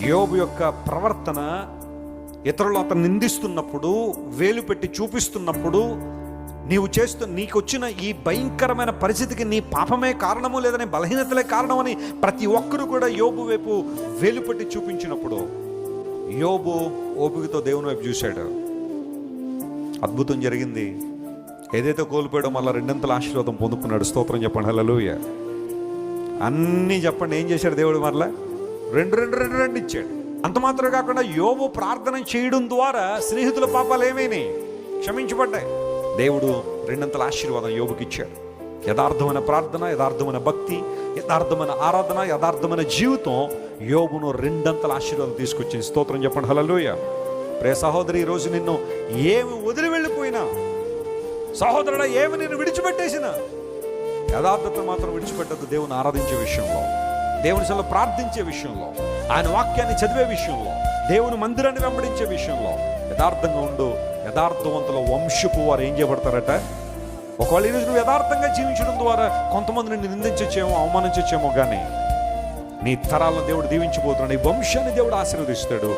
యోబు యొక్క ప్రవర్తన ఇతరులు అతను నిందిస్తున్నప్పుడు, వేలు పెట్టి చూపిస్తున్నప్పుడు, నీకు వచ్చిన ఈ భయంకరమైన పరిస్థితికి నీ పాపమే కారణము, లేదని బలహీనతలే కారణమని ప్రతి ఒక్కరు కూడా యోబు వైపు వేలు పెట్టి చూపించినప్పుడు యోబు ఓపికతో దేవుని వైపు చూశాడు. అద్భుతం జరిగింది. ఏదైతే కోల్పోయాడో మళ్ళీ రెండంతల ఆశీర్వాదం పొందుకున్నాడు. స్తోత్రం చెప్పండి, హల్లెలూయా. అన్నీ చెప్పండి, ఏం చేశాడు దేవుడు? మరలా రెండు ఇచ్చాడు. అంత మాత్రమే కాకుండా యోబు ప్రార్థన చేయడం ద్వారా స్నేహితుల పాపాలు ఏమైనాయి? క్షమించబడ్డాయి. దేవుడు రెండంతల ఆశీర్వాదం యోబుకి ఇచ్చాడు. యథార్థమైన ప్రార్థన, యథార్థమైన భక్తి, యథార్థమైన ఆరాధన, యథార్థమైన జీవితం యోబును రెండంతల ఆశీర్వాదం తీసుకొచ్చింది. స్తోత్రం చెప్పండి, హల్లెలూయా. ప్రియ సహోదరి, ఈరోజు నిన్ను ఏమి వదిలి వెళ్ళిపోయినా, సహోదరుడా ఏమి నిన్ను విడిచిపెట్టేసిన, యథార్థత మాత్రం విడిచిపెట్టద్దు. దేవుని ఆరాధించే విషయంలో, దేవుని సభలో ప్రార్థించే విషయంలో, ఆయన వాక్యాన్ని చదివే విషయంలో, దేవుని మందిరాన్ని వెంబడించే విషయంలో యథార్థంగా ఉండు. యథార్థవంతుల వంశపు వారు ఏం చేయబడతారట? ఒకవేళ ఈరోజు నువ్వు యథార్థంగా జీవించడం ద్వారా కొంతమంది నిన్ను నిందించచ్చేమో, అవమానించచ్చేమో, కానీ నీ తరాలను దేవుడు దీవించబోతున్నాడు. నీ వంశాన్ని దేవుడు ఆశీర్వదిస్తాడు.